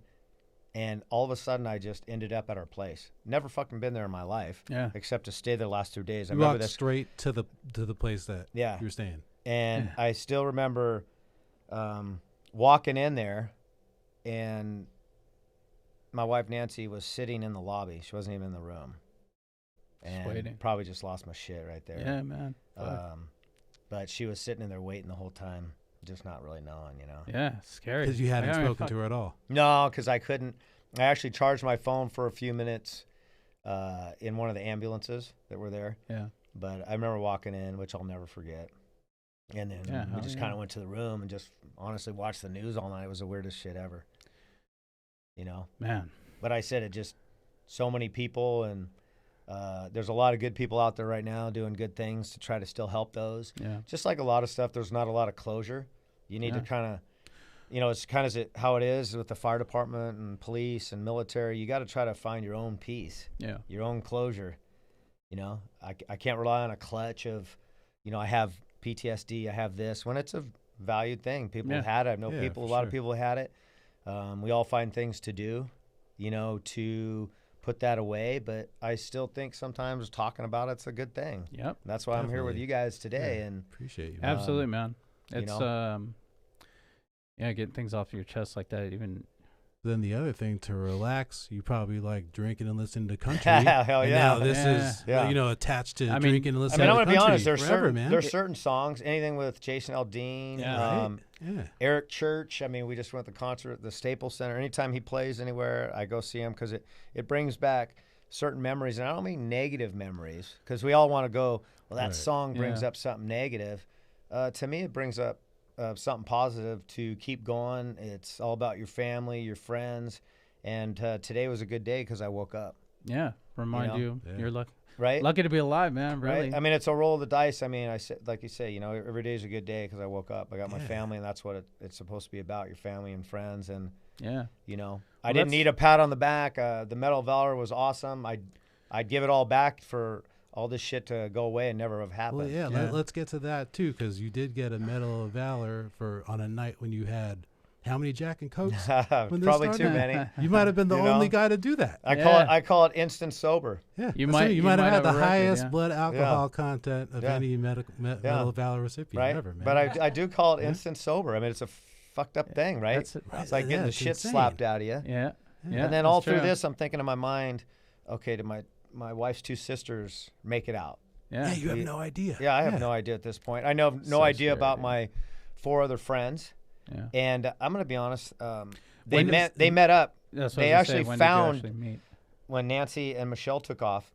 and all of a sudden I just ended up at our place. Never fucking been there in my life. Yeah. Except to stay there the last 2 days. I You remember walked straight to the place that you were staying. And I still remember walking in there, and my wife Nancy was sitting in the lobby. She wasn't even in the room. And probably just lost my shit right there. Yeah, man. But she was sitting in there waiting the whole time, just not really knowing, you know. Yeah, scary. Because you hadn't spoken to her at all. No, because I couldn't. I actually charged my phone for a few minutes in one of the ambulances that were there. Yeah. But I remember walking in, which I'll never forget. And then we just kind of went to the room and just honestly watched the news all night. It was the weirdest shit ever. You know? Man. But I said it just so many people, and there's a lot of good people out there right now doing good things to try to still help those. Yeah. Just like a lot of stuff, there's not a lot of closure. You need to kind of, you know, it's kind of how it is with the fire department and police and military. You got to try to find your own peace. Yeah. Your own closure. You know, I can't rely on a clutch of, you know, I have PTSD, I have this, when it's a valued thing. People have had it. I know people, a lot of people had it. We all find things to do, you know, to put that away, but I still think sometimes talking about it's a good thing. Yep. That's why I'm here with you guys today. And appreciate you. Absolutely, man. It's you know? Getting things off your chest like that. Even then, the other thing, to relax, you probably like drinking and listening to country. Hell and yeah! Now this is you know, attached to drinking and listening. I mean, to I'm gonna be honest. There's forever, certain songs. Anything with Jason Aldean, Eric Church. I mean, we just went to the concert at the Staples Center. Anytime he plays anywhere, I go see him because it brings back certain memories, and I don't mean negative memories, because we all want to go, well, that song brings up something negative. To me, it brings up something positive to keep going. It's all about your family, your friends, and today was a good day because I woke up. Yeah, remind you you're lucky. Right? Lucky to be alive, man, really. Right? I mean, it's a roll of the dice. I mean, I said, like you say, you know, every day is a good day because I woke up. I got my family, and that's what it's supposed to be about, your family and friends. And, you know, I didn't need a pat on the back. The Medal of Valor was awesome. I'd give it all back for all this shit to go away and never have happened. Well, let's get to that, too, because you did get a Medal of Valor on a night when you had how many Jack and Cokes? Probably too many. You might have been the only guy to do that. I call it instant sober. Yeah, you might have had the highest blood alcohol content of any Medal of Valor recipient ever, man. But I do call it instant sober. I mean, it's a fucked up thing, right? It's like getting the shit slapped out of you. Yeah. And then all through this, I'm thinking in my mind, okay, did my wife's 2 sisters make it out? Yeah, you have no idea. Yeah, I have no idea at this point. I know no idea about my 4 other friends. Yeah. And I'm going to be honest, they met up That's what they I was gonna actually say. When found did you actually meet? when Nancy and Michelle took off.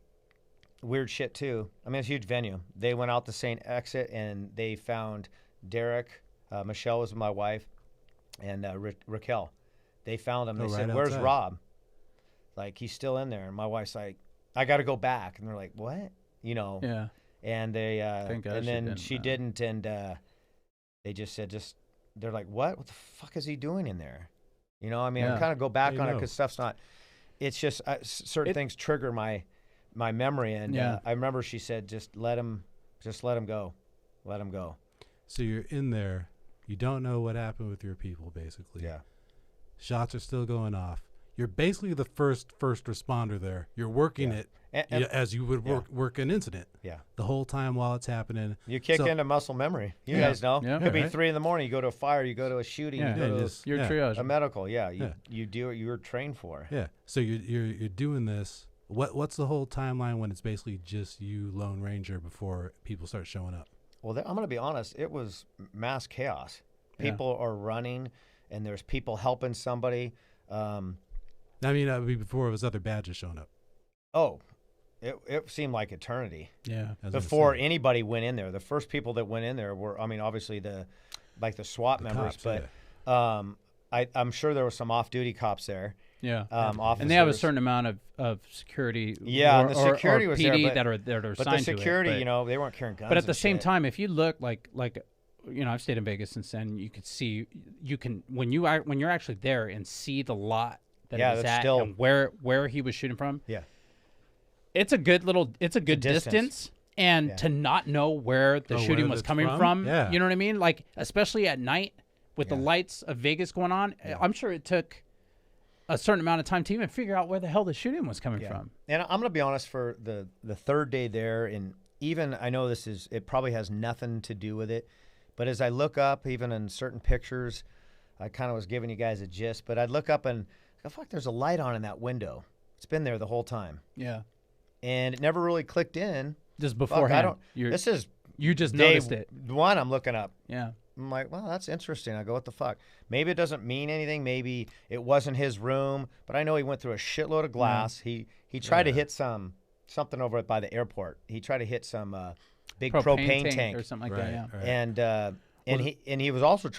Weird shit too. I mean, it's a huge venue. They went out the same exit and they found Derek. Michelle was my wife, and Raquel. They found him. They said, right "Where's outside. Rob?" Like, he's still in there. And my wife's like, "I got to go back." And they're like, "What?" You know. Yeah. And they Thank God and she then didn't, she didn't, and they just said, they're like, "What? What the fuck is he doing in there?" You know. I mean, I kind of go back on it because stuff's not. It's just certain things trigger my memory, and I remember she said, just let him go, let him go. So you're in there, you don't know what happened with your people, basically. Yeah. Shots are still going off. You're basically the first responder there. You're working it as you would work an incident. Yeah. The whole time while it's happening. You kick into muscle memory. You guys know. Yeah. It could be 3 a.m. You go to a fire, you go to a shooting, you go to your triage. a medical. Yeah. You do what you were trained for. Yeah. So you're doing this. What's the whole timeline when it's basically just you, Lone Ranger, before people start showing up? Well, I'm going to be honest. It was mass chaos. People are running, and there's people helping somebody. I mean, before it was other badges showing up. Oh, it seemed like eternity. Yeah. Before anybody went in there, the first people that went in there were, I mean, obviously the SWAT members, cops, but I'm sure there were some off-duty cops there. Yeah. Officers. And they have a certain amount of security. Yeah, and the security or was PD there, that are but assigned the security, to it. you know, they weren't carrying guns. But at the and same shit. time, if you look like I've stayed in Vegas since then, you could see when you're actually there and see the lot that it was at and where he was shooting from. Yeah. It's a good distance. And to not know where the shooting was coming from, you know what I mean? Like, especially at night with the lights of Vegas going on, I'm sure it took a certain amount of time to even figure out where the hell the shooting was coming from. And I'm going to be honest, for the third day there, and even I know it probably has nothing to do with it, but as I look up, even in certain pictures, I kind of was giving you guys a gist, but I'd look up and go, fuck, there's a light on in that window. It's been there the whole time. Yeah. And it never really clicked in. Just beforehand. You just noticed it. One, I'm looking up. Yeah. I'm like, well, that's interesting. I go, what the fuck? Maybe it doesn't mean anything. Maybe it wasn't his room. But I know he went through a shitload of glass. Yeah. He tried to hit something over by the airport. He tried to hit some big propane tank or something like that. Yeah. Right. And he was also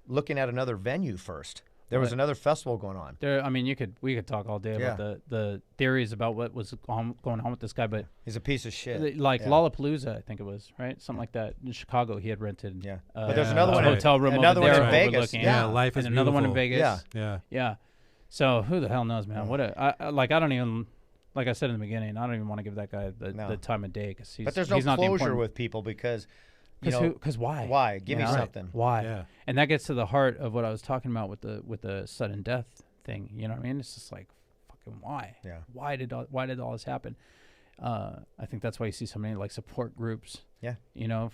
looking at another venue first. There was another festival going on. I mean, we could talk all day about the theories about what was going on with this guy, but he's a piece of shit. Like Lollapalooza, I think it was, right? Something like that. In Chicago, he had rented. Yeah. But there's another one. Hotel room. Another over one there in Vegas. overlooking. Yeah. Life is another one in beautiful. Vegas. Yeah. So who the hell knows, man? I don't even. Like I said in the beginning, I don't even want to give that guy the time of day because he's. But there's no not closure with people because. Because why? Why? Give me something. Why? Yeah. And that gets to the heart of what I was talking about with the sudden death thing. You know what I mean? It's just like, fucking why? Yeah. Why did all this happen? I think that's why you see so many like support groups. Yeah. You know,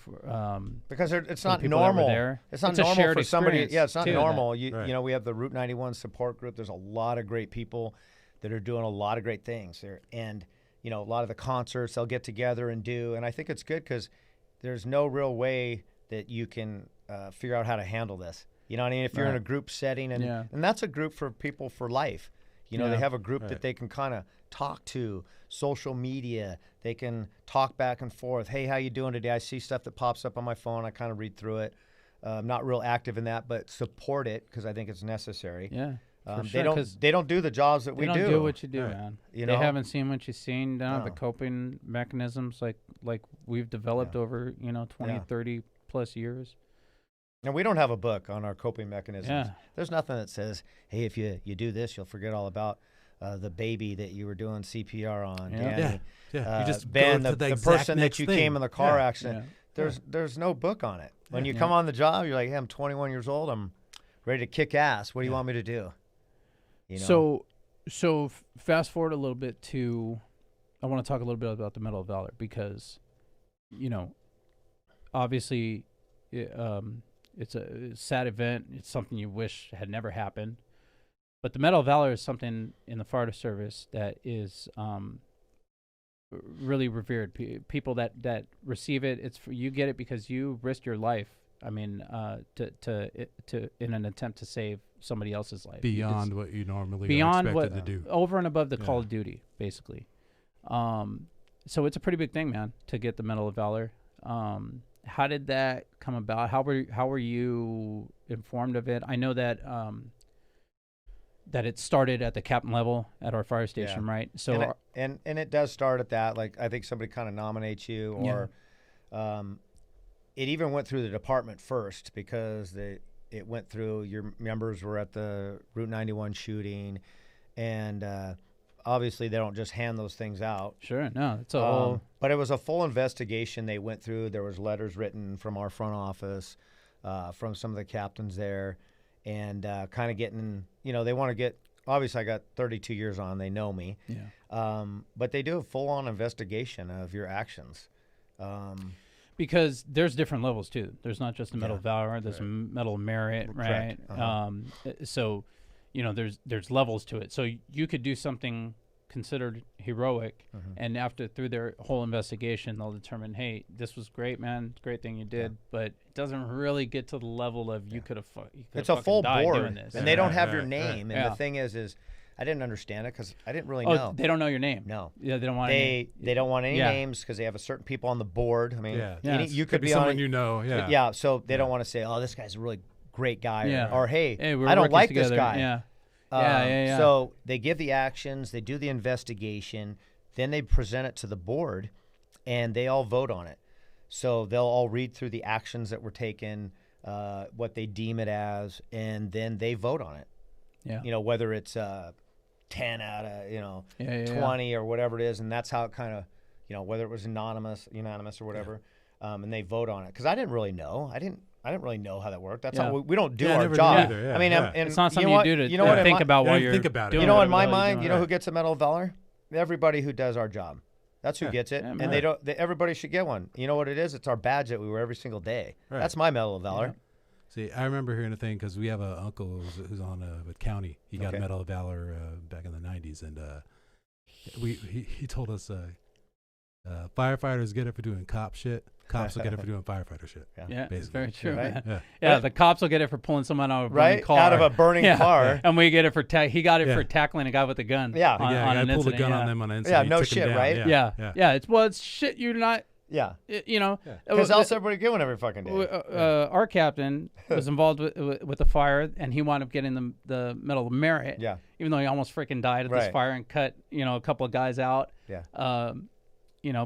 because it's not people normal. There. It's not normal for somebody. Yeah, it's not too, normal. You know, we have the Route 91 support group. There's a lot of great people that are doing a lot of great things there, and you know, a lot of the concerts they'll get together and do. And I think it's good because there's no real way that you can figure out how to handle this. You know what I mean? If you're in a group setting, and that's a group for people for life. You know, they have a group that they can kind of talk to, social media. They can talk back and forth. Hey, how you doing today? I see stuff that pops up on my phone. I kind of read through it. I'm not real active in that, but support it because I think it's necessary. Yeah. Sure, they don't do the jobs that we do. They don't do what you do, man. You they know? haven't seen what you've seen. They don't have the coping mechanisms like we've developed over 20, 30 plus years. And we don't have a book on our coping mechanisms. Yeah. There's nothing that says, hey, if you do this, you'll forget all about the baby that you were doing CPR on. Yeah. You just Ben, go to the person that you came in the car accident. Yeah. There's no book on it. When you come on the job, you're like, hey, I'm 21 years old. I'm ready to kick ass. What do you want me to do? You know? So fast forward a little bit to, I want to talk a little bit about the Medal of Valor because, obviously, it's a sad event. It's something you wish had never happened. But the Medal of Valor is something in the fire service that is really revered. People that receive it, you get it because you risked your life I mean, to in an attempt to save somebody else's life beyond what you normally beyond are expected to do, over and above the Call of Duty, basically. So it's a pretty big thing, man, to get the Medal of Valor. How did that come about? How were you informed of it? I know that that it started at the captain level at our fire station, right? So and it does start at that. Like, I think somebody kind of nominates you, or it even went through the department first, because it went through, your members were at the Route 91 shooting, and obviously they don't just hand those things out. Sure, no, it's a whole. But it was a full investigation they went through. There was letters written from our front office, from some of the captains there, and kind of getting, they want to get. Obviously, I got 32 years on. They know me. Yeah. But they do a full-on investigation of your actions. Because there's different levels too. There's not just the Medal of Valor. There's a Medal of Merit, right? So, there's levels to it. So you could do something considered heroic, and through their whole investigation, they'll determine, hey, this was great, man, great thing you did, but it doesn't really get to the level of you could have. It's a full board, and they don't have your name. And the thing is I didn't understand it because I didn't really know. They don't know your name. No. Yeah, they don't want. They don't want any names because they have a certain people on the board. I mean, you could be someone on, Yeah. Yeah. So they don't want to say, oh, this guy's a really great guy, or hey, we're I don't like together. this guy. Yeah. So they give the actions, they do the investigation, then they present it to the board, and they all vote on it. So they'll all read through the actions that were taken, what they deem it as, and then they vote on it. Yeah. Whether it's 10 out of 20 or whatever it is, and that's how it kind of, whether it was unanimous or whatever, and they vote on it. Because I didn't really know. I didn't really know how that worked. That's how we don't do our job. Either, I mean, it's not something you do to think about while you're think about it. doing in my mind, who gets a Medal of Valor? Everybody who does our job. That's who gets it, and they don't. Everybody should get one. You know what it is? It's our badge that we wear every single day. Right. That's my Medal of Valor. See, I remember hearing a thing because we have an uncle who's on with county. He got a Medal of Valor back in the 90s, and he told us firefighters get it for doing cop shit. Cops will get it for doing firefighter shit. Yeah, it's very true. Right? Man. Yeah, the cops will get it for pulling someone out of a burning car. Out of a burning car. And we get it for he got it for tackling a guy with a gun. Yeah, on I an pulled a gun on them on an incident. Yeah, no shit, right? Yeah. It's shit you're not. Yeah. Because else everybody doing every fucking day. Our captain was involved with the fire, and he wound up getting the Medal of Merit. Yeah. Even though he almost freaking died at this fire and cut a couple of guys out. Yeah.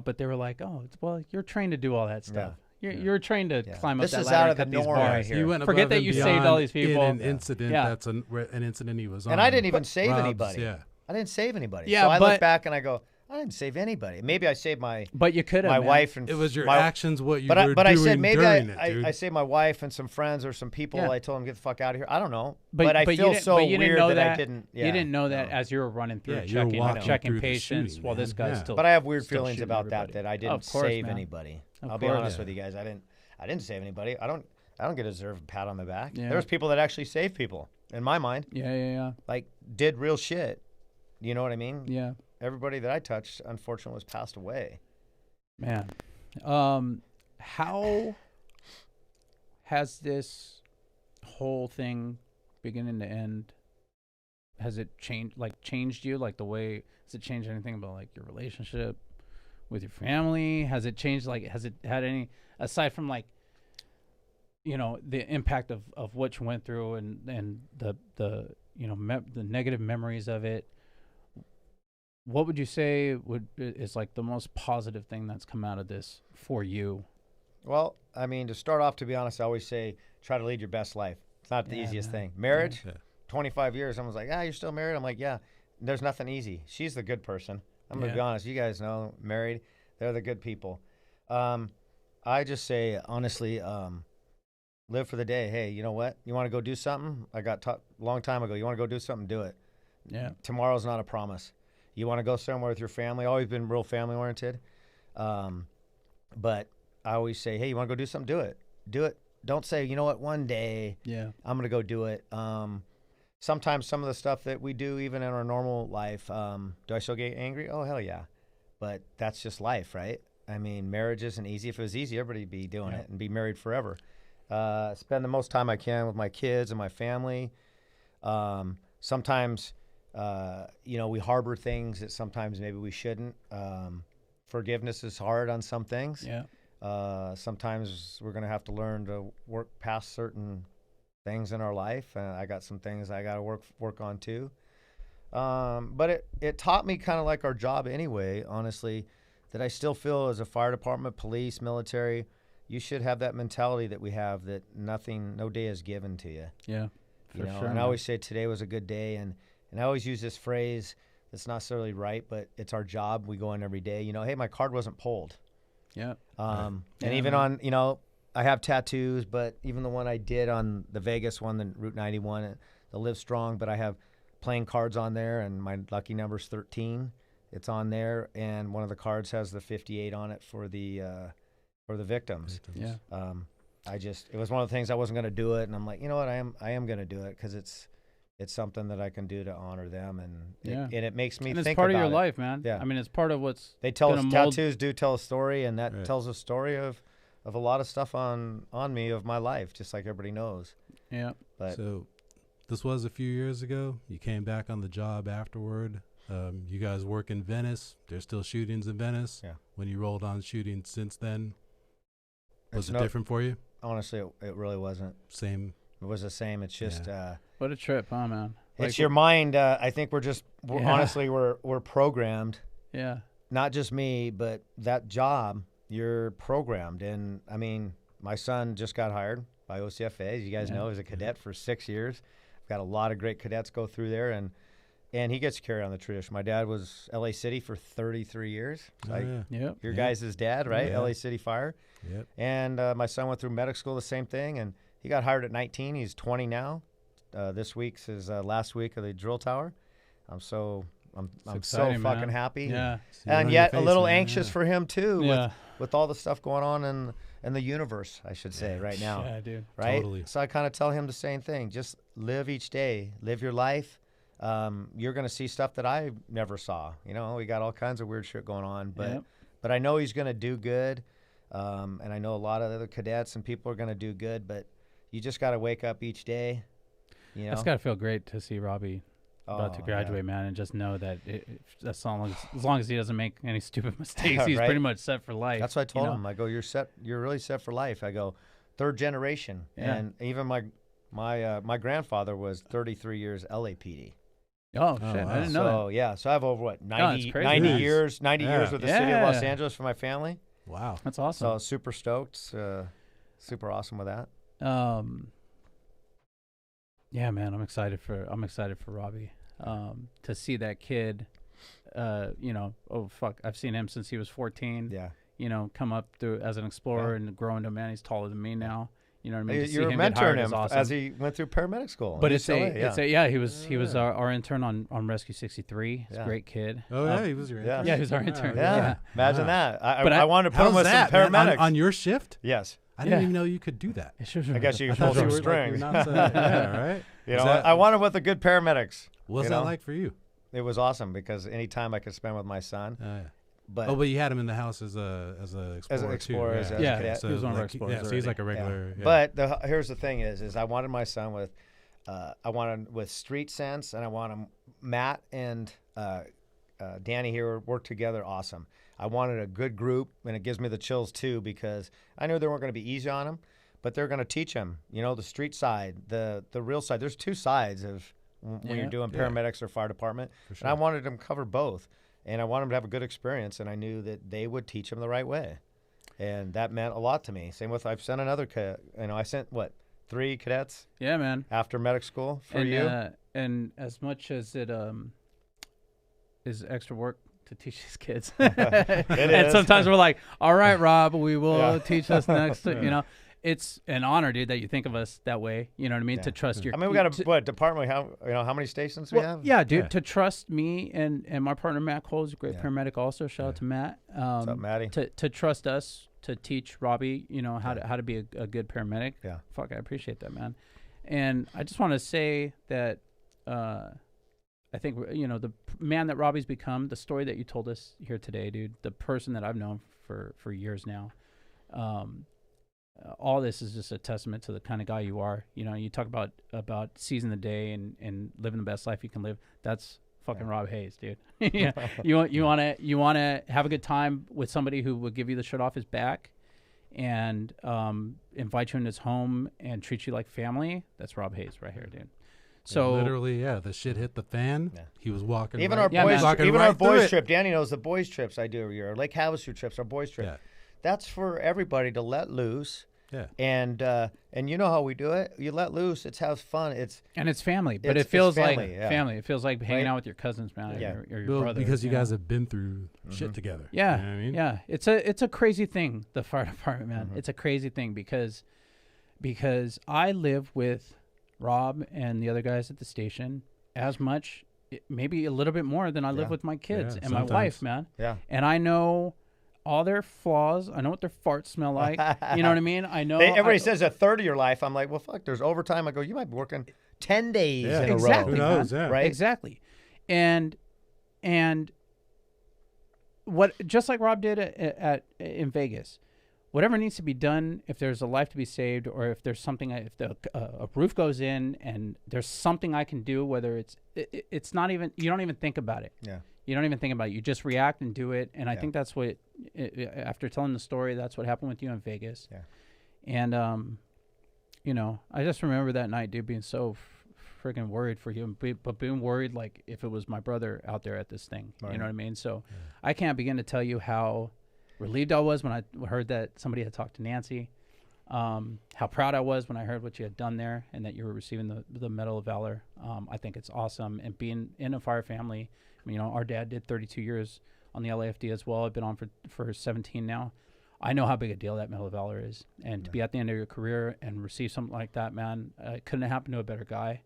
But they were like, oh, well, you're trained to do all that stuff. You're trained to climb up this that is ladder out and of the cut these norm bars. right here. You went Forget above that and you beyond saved all these people. in an incident. That's an incident he was on. And I didn't even save Rob's, anybody. I didn't save anybody. Yeah, so I look back and I go, I didn't save anybody. Maybe I saved my. But you could have. My wife and it was your actions. What you were doing. But I said maybe I saved my wife and some friends or some people. I told them get the fuck out of here. I don't know. But I feel so weird that I didn't. You didn't know that as you were running through checking patients while this guy's still. But I have weird feelings about that I didn't save anybody. I'll be honest with you guys. I didn't save anybody. I don't get a deserved pat on the back. Yeah. There's people that actually save people in my mind. Yeah. Like did real shit. You know what I mean? Yeah. Everybody that I touched, unfortunately, was passed away. Man, how has this whole thing, beginning to end, has it changed you? Like the way, has it changed anything about like your relationship with your family? Has it changed? Like, has it had any, aside from like, the impact of what you went through and the negative memories of it? What would you say is like the most positive thing that's come out of this for you? Well, I mean, to start off, to be honest, I always say try to lead your best life. It's not the easiest thing. Marriage, 25 years. Someone's like, you're still married? I'm like, yeah. There's nothing easy. She's the good person. I'm going to be honest. You guys know, married, they're the good people. I just say, honestly, live for the day. Hey, you know what? You want to go do something? I got taught a long time ago. You want to go do something? Do it. Yeah. Tomorrow's not a promise. You want to go somewhere with your family? Always been real family oriented. But I always say, hey, you want to go do something? Do it. Do it. Don't say, you know what, one day I'm going to go do it. Sometimes some of the stuff that we do, even in our normal life, do I still get angry? Oh, hell yeah. But that's just life, right? I mean, marriage isn't easy. If it was easy, everybody would be doing it and be married forever. spend the most time I can with my kids and my family. Sometimes, we harbor things that sometimes maybe we shouldn't. Forgiveness is hard on some things. Yeah. Sometimes we're going to have to learn to work past certain things in our life. I got some things I got to work on too. But it taught me kind of like our job anyway, honestly, that I still feel as a fire department, police, military, you should have that mentality that we have, that no day is given to you. Yeah, for sure. And I always say today was a good day. And I always use this phrase that's not necessarily right, but it's our job. We go in every day, hey, my card wasn't pulled. Yeah. And even on, I have tattoos, but even the one I did on the Vegas one, the Route 91, the Live Strong, but I have playing cards on there, and my lucky number's 13. It's on there, and one of the cards has the 58 on it for the victims. Yeah. It was one of the things I wasn't going to do it, and I'm like, you know what, I am going to do it because it's something that I can do to honor them, and it makes me think about it. It's part of your life, man. Yeah. I mean, it's part of what's they tell us. Tattoos do tell a story, and that tells a story of a lot of stuff on me of my life, just like everybody knows. Yeah. But so this was a few years ago. You came back on the job afterward. You guys work in Venice. There's still shootings in Venice. Yeah. When you rolled on shooting since then, was it different for you? Honestly, it really wasn't. Same. It was the same. It's just what a trip, huh, man? It's your mind. I think honestly we're programmed. Yeah. Not just me, but that job, you're programmed. And I mean, my son just got hired by OCFA. As you guys know, he's a cadet for 6 years. I've got a lot of great cadets go through there, and he gets to carry on the tradition. My dad was LA City for 33 years. Your guys' dad, right? Yeah. LA City Fire. Yep. And my son went through medic school, the same thing, and he got hired at 19. He's 20 now. This week's his last week of the drill tower. I'm so fucking happy. Yeah. And yet a little anxious for him too, with all the stuff going on in the universe, I should say, right now. Yeah, dude. Right? Totally. So I kind of tell him the same thing. Just live each day. Live your life. You're going to see stuff that I never saw. We got all kinds of weird shit going on, but I know he's going to do good. And I know a lot of other cadets and people are going to do good, but you just got to wake up each day. It's got to feel great to see Robbie about to graduate, man, and just know that as long as he doesn't make any stupid mistakes, he's pretty much set for life. That's what I told him. I go, you're set. You're really set for life. I go, third generation, and even my grandfather was 33 years LAPD. Oh shit! Wow. I didn't know that. So I have over 90 years with the city of Los Angeles for my family. Wow, that's awesome. So super stoked, super awesome with that. Yeah, man, I'm excited for Robbie. To see that kid, I've seen him since he was 14. Yeah. Come up through as an explorer and grow into a man. He's taller than me now. You know what I mean? You were mentoring him as he went through paramedic school. But he was our intern on Rescue 63. He's a great kid. Oh yeah, he was your intern. Yeah, he was our intern. Yeah. Imagine that. I wanted to put him with some paramedics on your shift. Yes. I didn't even know you could do that. I guess you can pull some strings. Right? I wanted with the good paramedics. What's that like for you? It was awesome because any time I could spend with my son. But you had him in the house as a explorer too. As a cadet. So he was one of our explorers. So he's like a regular. Yeah. But here's the thing is I wanted my son with street sense, and I want him. Matt and Danny here work together awesome. I wanted a good group, and it gives me the chills too because I knew they weren't going to be easy on him, but they're going to teach him. The street side, the real side. There's two sides of when you're doing paramedics or fire department, and I wanted them to cover both. And I wanted him to have a good experience, and I knew that they would teach him the right way. And that meant a lot to me. Same with, I've sent another cadet. I sent, 3 cadets? Yeah, man. After medic school for you? And as much as it is extra work to teach these kids. And sometimes we're like, all right, Rob, we will teach us next. It's an honor, dude, that you think of us that way. You know what I mean? To trust your. I mean, we got a department. How many stations we have? Yeah, dude. To trust me and my partner Matt Cole's a great paramedic. Also, shout out to Matt. What's up, Matty? To trust us to teach Robbie, how to be a good paramedic. Yeah. Fuck, I appreciate that, man. And I just want to say that I think the man that Robbie's become, the story that you told us here today, dude. The person that I've known for years now. all this is just a testament to the kind of guy you are. You know, you talk about seizing the day and living the best life you can live. That's fucking Rob Hays, dude. Yeah, you want to have a good time with somebody who will give you the shirt off his back, and invite you in his home and treat you like family. That's Rob Hays right here, dude. So literally, the shit hit the fan. Yeah. He was walking. Even right, our boys trip. Danny knows the boys trips I do every year. Lake Havasu trips, our boys trip. Yeah. That's for everybody to let loose. Yeah. And you know how we do it. You let loose. It's have fun. It's family, but it feels family, like family. It feels like hanging out with your cousins, man. Yeah. Or your brother. Because you guys have been through shit together. Yeah. You know what I mean? Yeah. It's a crazy thing, the fire department, man. It's a crazy thing because I live with Rob and the other guys at the station as much, maybe a little bit more than I live with my kids and my wife, man. Yeah. And I know all their flaws. I know what their farts smell like. You know what I mean? I know. Everybody says a third of your life. I'm like, well, fuck, there's overtime. I go, you might be working 10 days in a row. Exactly. Who knows? Yeah. Right? Exactly. And what, just like Rob did in Vegas, whatever needs to be done, if there's a life to be saved, or if there's something, if a roof goes in and there's something I can do, whether it's not even, you don't even think about it. Yeah. You don't even think about it. You just react and do it. And I think that's what, after telling the story, that's what happened with you in Vegas. Yeah. And, you know, I just remember that night, dude, being so freaking worried for you, but being worried like if it was my brother out there at this thing. Right. You know what I mean? So I can't begin to tell you how relieved I was when I heard that somebody had talked to Nancy. How proud I was when I heard what you had done there and that you were receiving the Medal of Valor. I think it's awesome. And being in a fire family, I mean, you know, our dad did 32 years on the LAFD as well. I've been on for 17 now. I know how big a deal that Medal of Valor is. And to be at the end of your career and receive something like that, man, it couldn't have happened to a better guy.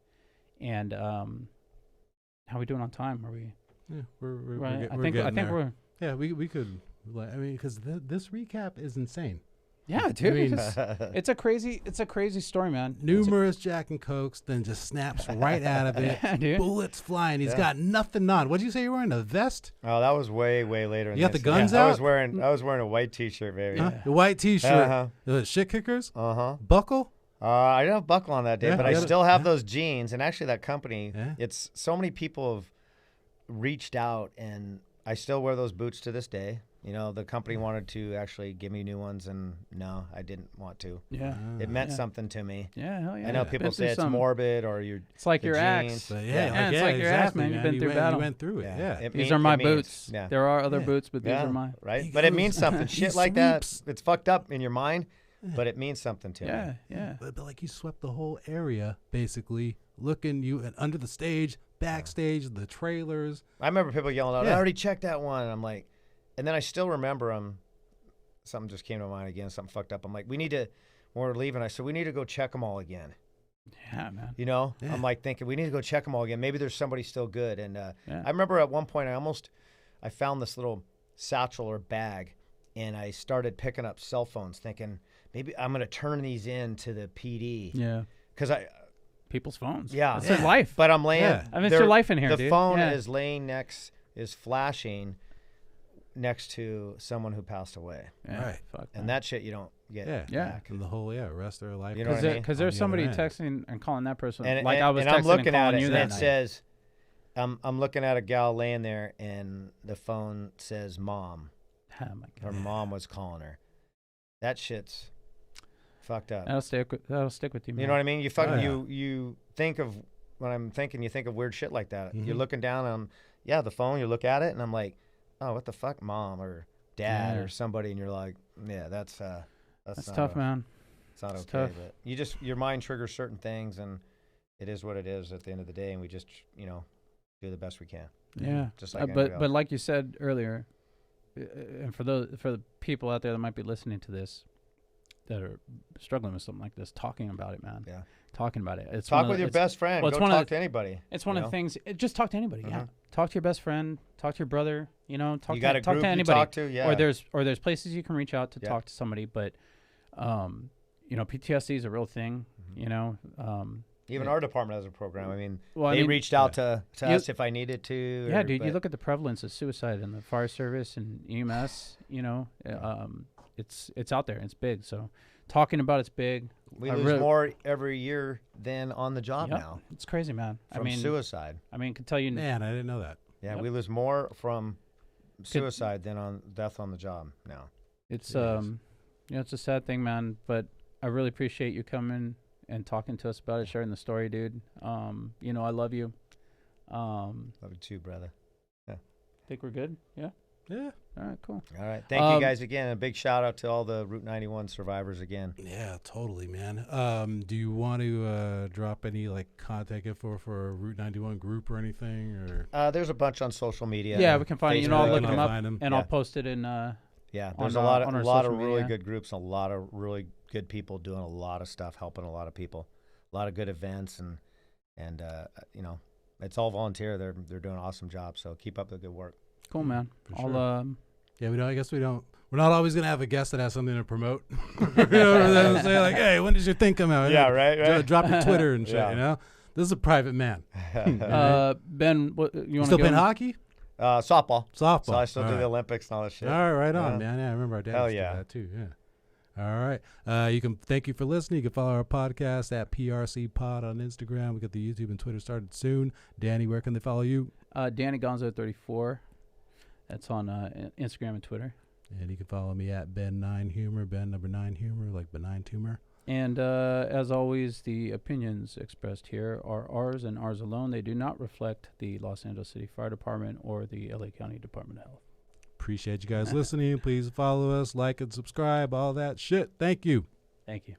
And how we doing on time? Are we? Yeah, we're right. I think we're. Yeah, we could. I mean, because this recap is insane. Yeah, dude. I mean, it's a crazy story, man. Numerous Jack and Cokes, then just snaps right out of it. Yeah, dude. Bullets flying. He's got nothing on. What did you say you were wearing? A vest? Oh, that was way later. You got the guns out? I was wearing a white T-shirt, baby. Huh? The white T-shirt. Shit kickers. Buckle. I didn't have buckle on that day, but I still have those jeans. And actually, that company, it's so many people have reached out, and I still wear those boots to this day. You know, the company wanted to actually give me new ones, and no, I didn't want to. Yeah. It meant something to me. Yeah, hell yeah. I know people say it's morbid or it's like your axe. It's like your axe, man. You've been through battle. You went through it. Yeah. These are my boots. Yeah. There are other boots, but these are mine. Right? But it means something. Shit like that, it's fucked up in your mind, but it means something to me. Yeah. But like you swept the whole area, basically, looking you under the stage, backstage, the trailers. I remember people yelling out, I already checked that one. And I'm like, and then I still remember something just came to mind again, something fucked up. I'm like, when we're leaving, I said, we need to go check them all again. Yeah, man. You know, I'm like thinking, we need to go check them all again. Maybe there's somebody still good. And I remember at one point, I found this little satchel or bag, and I started picking up cell phones thinking, maybe I'm going to turn these in to the PD. Yeah. Because people's phones. Yeah. It's their life. But I'm laying. Yeah. I mean, it's your life in here, the dude. phone is laying is flashing next to someone who passed away. Yeah, right. Fuck and that shit you don't get back. And the whole rest of their life. You know what I mean? Because there's somebody texting and calling that person and I was texting I'm looking and calling at it you and that it night. says I'm looking at a gal laying there and the phone says mom. Oh my God. Her mom was calling her. That shit's fucked up. That'll stick with you, man. You know what I mean? You think of when I'm thinking, you think of weird shit like that. You're looking down on the phone, you look at it and I'm like, oh, what the fuck, mom or dad or somebody, and you're like, that's tough, man. It's not okay, tough. but your mind triggers certain things, and it is what it is at the end of the day, and we just do the best we can. Yeah, just like but like you said earlier, and for the people out there that might be listening to this that are struggling with something like this, talking about it, man. Yeah. Talking about it. Talk with your best friend. Go talk to anybody. It's one of the things. Just talk to anybody. Yeah. Talk to your best friend. Talk to your brother. Talk to anybody. Talk to, yeah. Or there's places you can reach out to talk to somebody. But, PTSD is a real thing. Even our department has a program. I mean, they reached out to us if I needed to. Yeah, dude. You look at the prevalence of suicide in the fire service and EMS. It's out there. It's big. So talking about it's big. We lose more every year than on the job now. It's crazy, man. From suicide. I mean, I can tell you. Man, I didn't know that. Yeah, we lose more from suicide than on death on the job now. It's it's a sad thing, man. But I really appreciate you coming and talking to us about it, sharing the story, dude. I love you. Love you too, brother. Yeah. Think we're good? Yeah. Yeah. All right, cool. All right. Thank you guys again. A big shout out to all the Route 91 survivors again. Yeah, totally, man. Do you want to drop any contact info for a Route 91 group or anything? Or there's a bunch on social media. Yeah, we can find Facebook, I'll look them up and I'll post it in. There's a lot of really good groups, a lot of really good people doing a lot of stuff, helping a lot of people, a lot of good events, and it's all volunteer. They're doing an awesome job. So keep up the good work. Cool, man. Sure. I guess we don't. We're not always gonna have a guest that has something to promote. Say like, hey, when does your thing come out? Yeah, right. Drop your Twitter and shit. Yeah. This is a private man. Ben, what you want still playing hockey? Softball. So I still do the Olympics and all that shit. All right, on, man. Yeah, I remember our dad Hell did that too. Yeah. All right. Thank you for listening. You can follow our podcast at PRC Pod on Instagram. We got the YouTube and Twitter started soon. Danny, where can they follow you? Danny Gonzo 34. That's on Instagram and Twitter. And you can follow me at Ben9Humor, Ben number 9 Humor, like benign tumor. And as always, the opinions expressed here are ours and ours alone. They do not reflect the Los Angeles City Fire Department or the LA County Department of Health. Appreciate you guys listening. Please follow us, like and subscribe, all that shit. Thank you. Thank you.